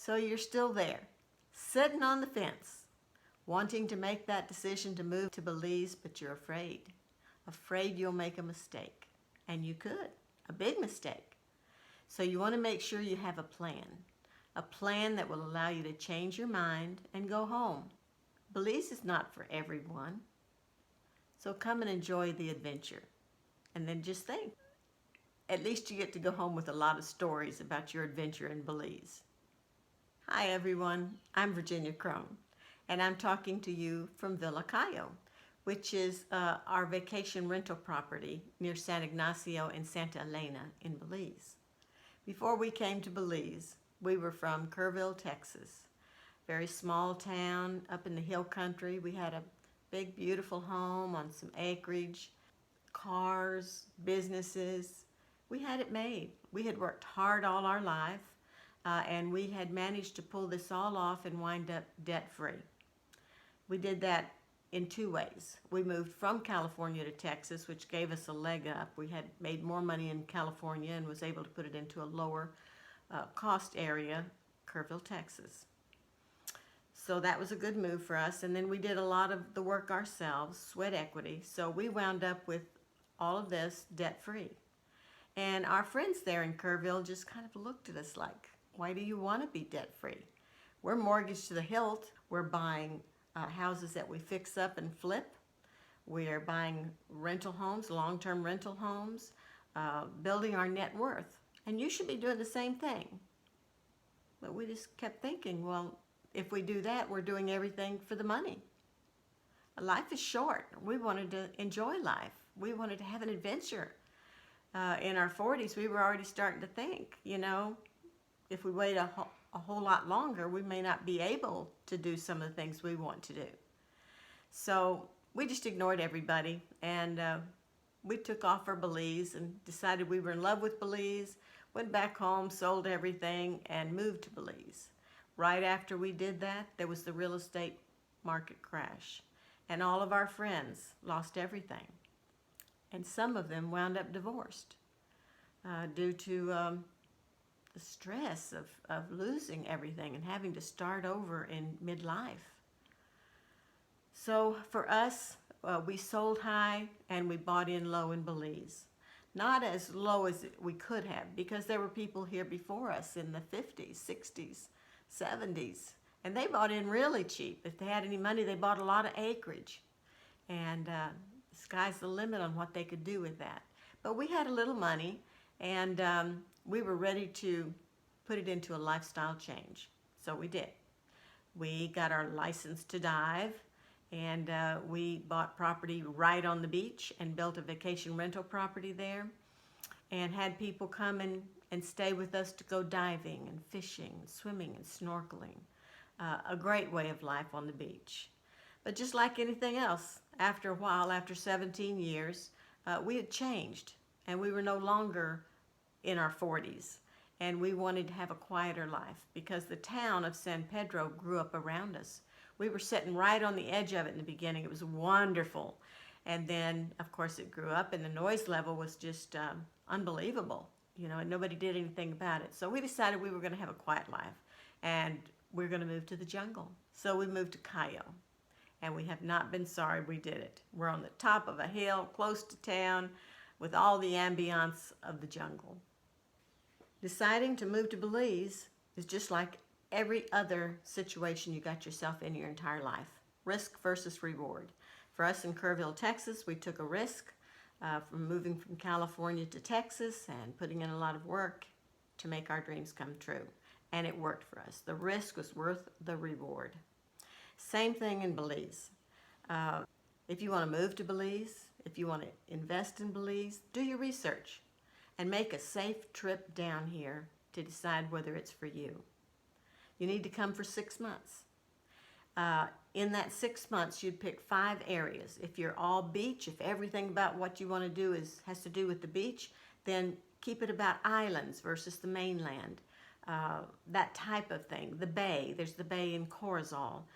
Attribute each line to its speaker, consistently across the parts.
Speaker 1: So you're still there, sitting on the fence, wanting to make that decision to move to Belize, but you're afraid. Afraid you'll make a mistake. And you could, a big mistake. So you want to make sure you have a plan that will allow you to change your mind and go home. Belize is not for everyone. So come and enjoy the adventure. And then just think, at least you get to go home with a lot of stories about your adventure in Belize. Hi everyone, I'm Virginia Crone, and I'm talking to you from Villa Cayo, which is our vacation rental property near San Ignacio and Santa Elena in Belize. Before we came to Belize, we were from Kerrville, Texas. Very small town up in the hill country. We had a big, beautiful home on some acreage, cars, businesses. We had it made. We had worked hard all our life, and we had managed to pull this all off and wind up debt-free. We did that in two ways. We moved from California to Texas, which gave us a leg up. We had made more money in California and was able to put it into a lower cost area, Kerrville, Texas. So that was a good move for us. And then we did a lot of the work ourselves, sweat equity. So we wound up with all of this debt-free. And our friends there in Kerrville just kind of looked at us like, why do you want to be debt-free? We're mortgaged to the hilt. We're buying houses that we fix up and flip. We're buying rental homes, long-term rental homes, building our net worth. And you should be doing the same thing. But we just kept thinking, well, if we do that, we're doing everything for the money. Life is short. We wanted to enjoy life. We wanted to have an adventure. In our 40s, we were already starting to think, you know, if we wait a whole lot longer, we may not be able to do some of the things we want to do. So we just ignored everybody, and we took off for Belize and decided we were in love with Belize, went back home, sold everything, and moved to Belize. Right after we did that, there was the real estate market crash, and all of our friends lost everything. And some of them wound up divorced due to the stress of losing everything and having to start over in midlife. So for us, we sold high and we bought in low in Belize. Not as low as we could have, because there were people here before us in the 50s, 60s, 70s, and they bought in really cheap. If they had any money, they bought a lot of acreage. And sky's the limit on what they could do with that. But we had a little money, and we were ready to put it into a lifestyle change. So we did. We got our license to dive, and we bought property right on the beach and built a vacation rental property there, and had people come and stay with us to go diving and fishing, and swimming and snorkeling. A great way of life on the beach. But just like anything else, after a while, after 17 years, we had changed, and we were no longer in our 40s, and we wanted to have a quieter life because the town of San Pedro grew up around us. We were sitting right on the edge of it in the beginning. It was wonderful. And then, of course, it grew up, and the noise level was just unbelievable, you know, and nobody did anything about it. So we decided we were going to have a quiet life, and we're going to move to the jungle. So we moved to Cayo. And we have not been sorry we did it. We're on the top of a hill, close to town, with all the ambiance of the jungle. Deciding to move to Belize is just like every other situation you got yourself in your entire life. Risk versus reward. For us in Kerrville, Texas, we took a risk from moving from California to Texas and putting in a lot of work to make our dreams come true. And it worked for us. The risk was worth the reward. Same thing in Belize. If you want to move to Belize, if you want to invest in Belize, do your research and make a safe trip down here to decide whether it's for you. You need to come for 6 months. In that 6 months, you'd pick 5 areas. If you're all beach, if everything about what you want to do has to do with the beach, then keep it about islands versus the mainland. That type of thing. The bay, there's the bay in Corazal.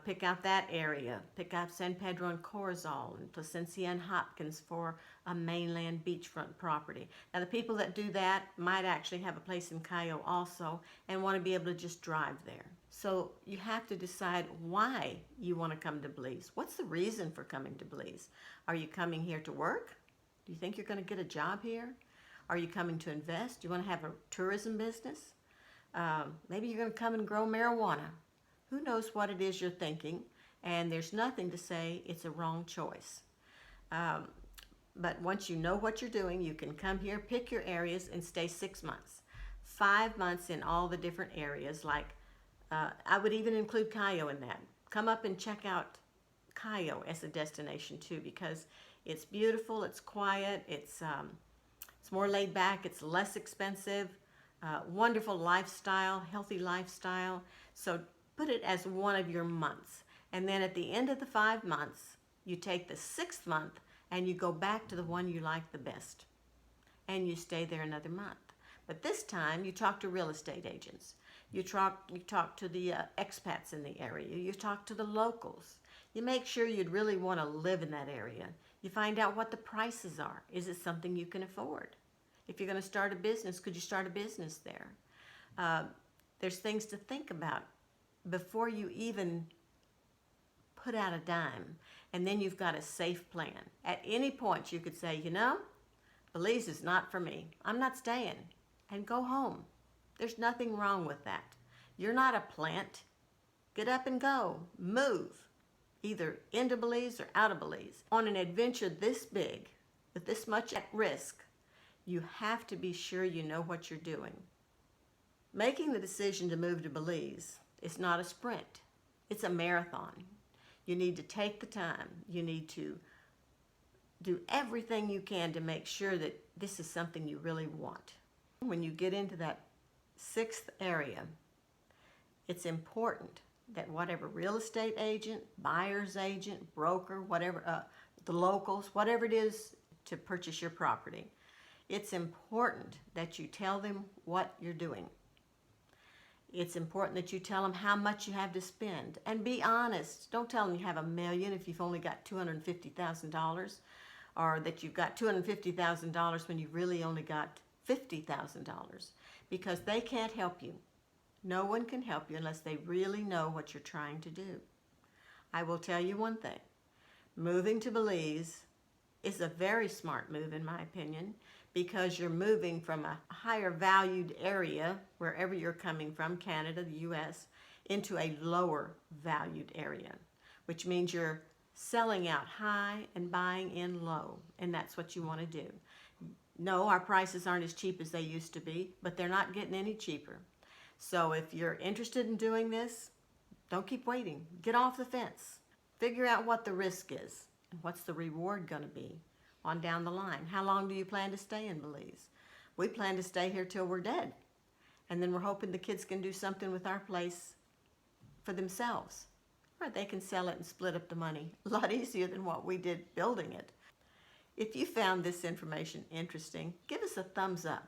Speaker 1: Pick out that area. Pick out San Pedro and Corozal and Placencia and Hopkins for a mainland beachfront property. Now, the people that do that might actually have a place in Cayo also and want to be able to just drive there. So you have to decide why you want to come to Belize. What's the reason for coming to Belize? Are you coming here to work? Do you think you're going to get a job here? Are you coming to invest? Do you want to have a tourism business? Maybe you're going to come and grow marijuana. Who knows what it is you're thinking, and there's nothing to say it's a wrong choice. But once you know what you're doing, you can come here, pick your areas, and stay 6 months. 5 months in all the different areas, like I would even include Cayo in that. Come up and check out Cayo as a destination too, because it's beautiful, it's quiet, it's more laid back, it's less expensive, wonderful lifestyle, healthy lifestyle. So put it as one of your months. And then at the end of the 5 months, you take the 6th month and you go back to the one you like the best. And you stay there another month. But this time you talk to real estate agents. You talk to the expats in the area. You talk to the locals. You make sure you'd really want to live in that area. You find out what the prices are. Is it something you can afford? If you're going to start a business, could you start a business there? There's things to think about before you even put out a dime. And then you've got a safe plan. At any point you could say, you know, Belize is not for me. I'm not staying. And go home. There's nothing wrong with that. You're not a plant. Get up and go. Move. Either into Belize or out of Belize. On an adventure this big, with this much at risk, you have to be sure you know what you're doing. Making the decision to move to Belize is not a sprint. It's a marathon. You need to take the time. You need to do everything you can to make sure that this is something you really want. When you get into that 6th area, it's important that whatever real estate agent, buyer's agent, broker, whatever, the locals, whatever it is to purchase your property, it's important that you tell them what you're doing. It's important that you tell them how much you have to spend. And be honest. Don't tell them you have $1 million if you've only got $250,000, or that you've got $250,000 when you've really only got $50,000, because they can't help you. No one can help you unless they really know what you're trying to do. I will tell you one thing. Moving to Belize is a very smart move, in my opinion, because you're moving from a higher valued area, wherever you're coming from, Canada, the U.S., into a lower valued area, which means you're selling out high and buying in low, and that's what you want to do. No, our prices aren't as cheap as they used to be, but they're not getting any cheaper. So if you're interested in doing this, don't keep waiting. Get off the fence. Figure out what the risk is and what's the reward going to be on down the line. How long do you plan to stay in Belize? We plan to stay here till we're dead. And then we're hoping the kids can do something with our place for themselves. Or they can sell it and split up the money. A lot easier than what we did building it. If you found this information interesting, give us a thumbs up.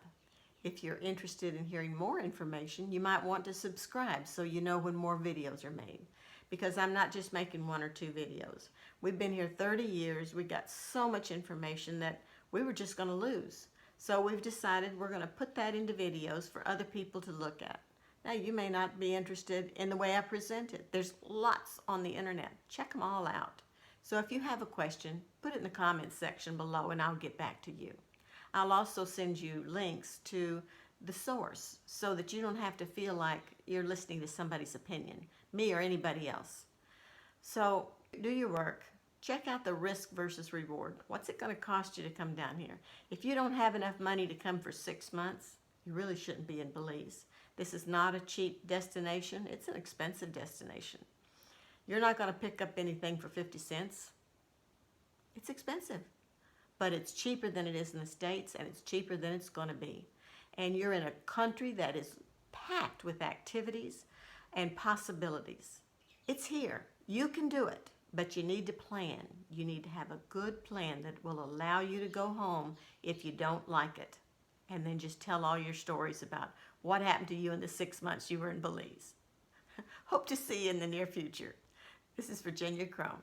Speaker 1: If you're interested in hearing more information, you might want to subscribe so you know when more videos are made. Because I'm not just making 1 or 2 videos. We've been here 30 years. We got so much information that we were just going to lose. So we've decided we're going to put that into videos for other people to look at. Now, you may not be interested in the way I present it. There's lots on the internet. Check them all out. So if you have a question, put it in the comments section below and I'll get back to you. I'll also send you links to the source so that you don't have to feel like you're listening to somebody's opinion, me or anybody else. So do your work. Check out the risk versus reward. What's it going to cost you to come down here? If you don't have enough money to come for 6 months, you really shouldn't be in Belize. This is not a cheap destination. It's an expensive destination. You're not going to pick up anything for 50 cents. It's expensive. But it's cheaper than it is in the States, and it's cheaper than it's going to be. And you're in a country that is packed with activities and possibilities. It's here. You can do it, but you need to plan. You need to have a good plan that will allow you to go home if you don't like it. And then just tell all your stories about what happened to you in the 6 months you were in Belize. Hope to see you in the near future. This is Virginia Crone.